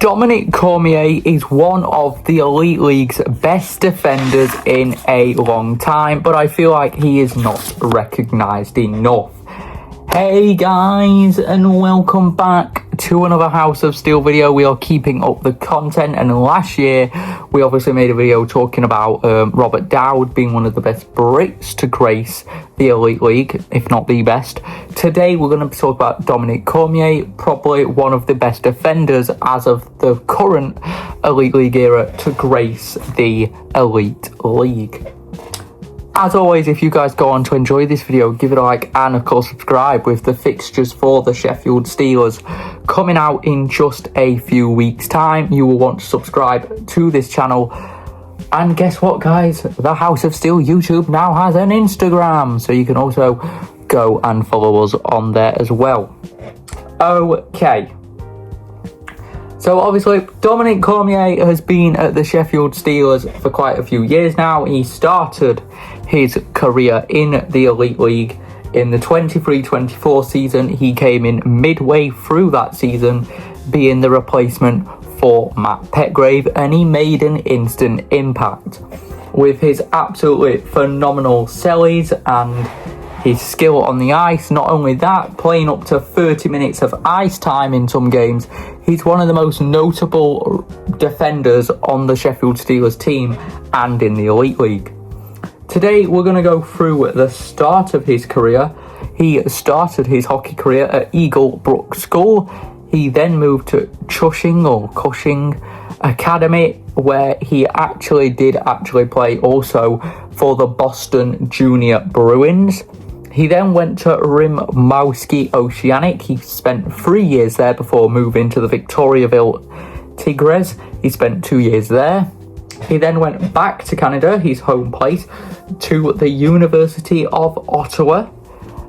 Dominic Cormier is one of the Elite League's best defenders in a long time, but I feel like he is not recognised enough. Hey guys, and welcome back to another House of Steel video. We are keeping up the content, and last year we obviously made a video talking about Robert Dowd being one of the best Brits to grace the Elite League, if not the best. Today we're going to talk about Dominic Cormier, probably one of the best defenders as of the current Elite League era to grace the Elite League. As always, if you guys go on to enjoy this video, give it a like and of course subscribe, with the fixtures for the Sheffield Steelers coming out in just a few weeks time. You will want to subscribe to this channel. And guess what, guys? The House of Steel YouTube now has an Instagram, so you can also go and follow us on there as well. Okay. So obviously, Dominic Cormier has been at the Sheffield Steelers for quite a few years now. He started his career in the Elite League in the 23-24 season. He came in midway through that season, being the replacement for Matt Petgrave, and he made an instant impact with his absolutely phenomenal sellies and his skill on the ice. Not only that, playing up to 30 minutes of ice time in some games, he's one of the most notable defenders on the Sheffield Steelers team and in the Elite League. Today we're going to go through the start of his career. He started his hockey career at Eagle Brook School. He then moved to Cushing Academy, where he actually did play also for the Boston Junior Bruins. He then went to Rimouski Oceanic. He spent 3 years there before moving to the Victoriaville Tigres. He spent 2 years there. He then went back to Canada, his home place, to the University of Ottawa.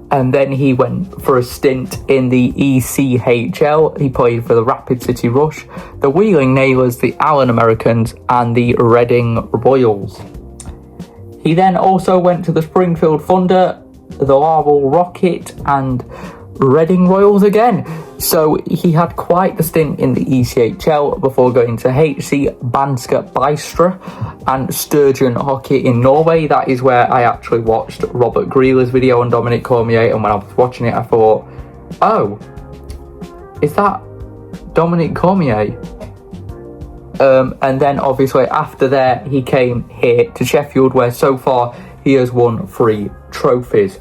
And then he went for a stint in the EIHLS. He played for the Rapid City Rush, the Wheeling Nailers, the Allen Americans, and the Reading Royals. He then also went to the Springfield Thunder, the Larval Rocket, and Reading Royals again. So he had quite the stint in the ECHL before going to HC Banska Bystra and Sturgeon Hockey in Norway. That is where I actually watched Robert Grealer's video on Dominic Cormier, and when I was watching it I thought, oh, is that Dominic Cormier? And then obviously after that he came here to Sheffield, where so far he has won 3 trophies.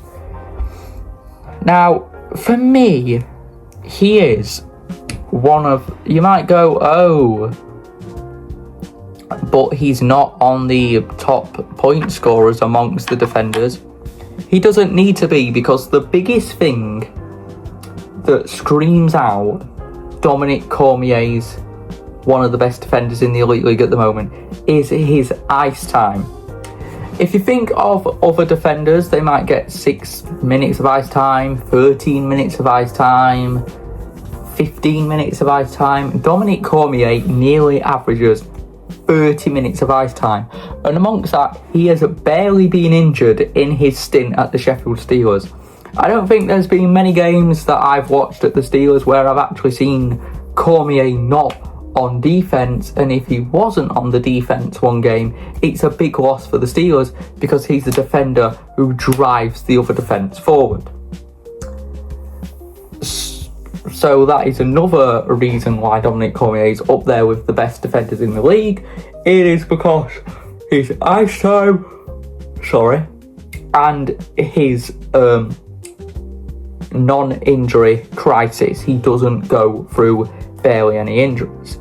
Now, for me, he is one of, you might go, oh, but he's not on the top point scorers amongst the defenders. He doesn't need to be, because the biggest thing that screams out Dominic Cormier's one of the best defenders in the Elite League at the moment is his ice time. If you think of other defenders, they might get 6 minutes of ice time, 13 minutes of ice time, 15 minutes of ice time. Dominic Cormier nearly averages 30 minutes of ice time. And amongst that, he has barely been injured in his stint at the Sheffield Steelers. I don't think there's been many games that I've watched at the Steelers where I've actually seen Cormier not on defense, and if he wasn't on the defense one game, it's a big loss for the Steelers, because he's the defender who drives the other defense forward. So that is another reason why Dominic Cormier is up there with the best defenders in the league. It is because his ice time, and his non-injury crisis. He doesn't go through barely any injuries.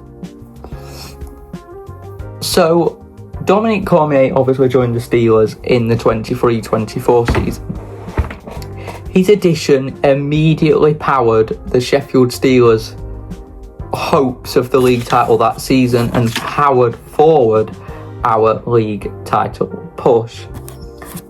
So Dominic Cormier obviously joined the Steelers in the 23-24 season. His addition immediately powered the Sheffield Steelers' hopes of the league title that season and powered forward our league title push.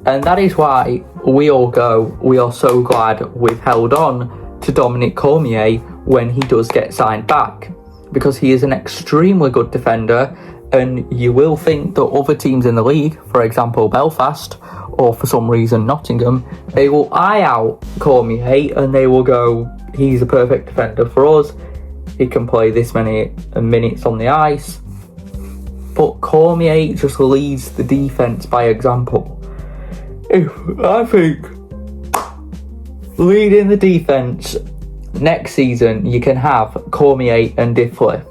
And that is why we are so glad we've held on to Dominic Cormier when he does get signed back, because he is an extremely good defender. And you will think that other teams in the league, for example Belfast, or for some reason Nottingham, they will eye out Cormier and they will go, he's a perfect defender for us. he can play this many minutes on the ice. But Cormier just leads the defence by example. I think leading the defence next season, you can have Cormier and Diffley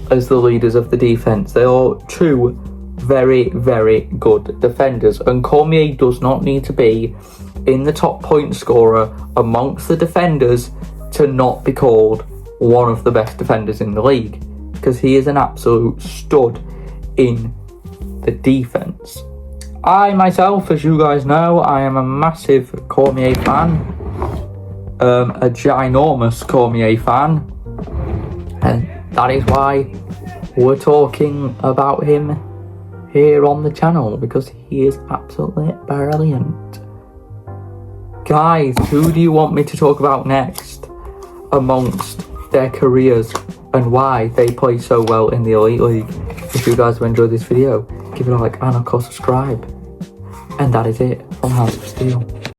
as the leaders of the defence. They are two very, very good defenders, and Cormier does not need to be in the top point scorer amongst the defenders to not be called one of the best defenders in the league, because he is an absolute stud in the defence. I myself, as you guys know, I am a massive Cormier fan, a ginormous Cormier fan, and that is why we're talking about him here on the channel, because he is absolutely brilliant. Guys, who do you want me to talk about next amongst their careers and why they play so well in the Elite League? If you guys have enjoyed this video, give it a like and of course subscribe. And that is it from House of Steel.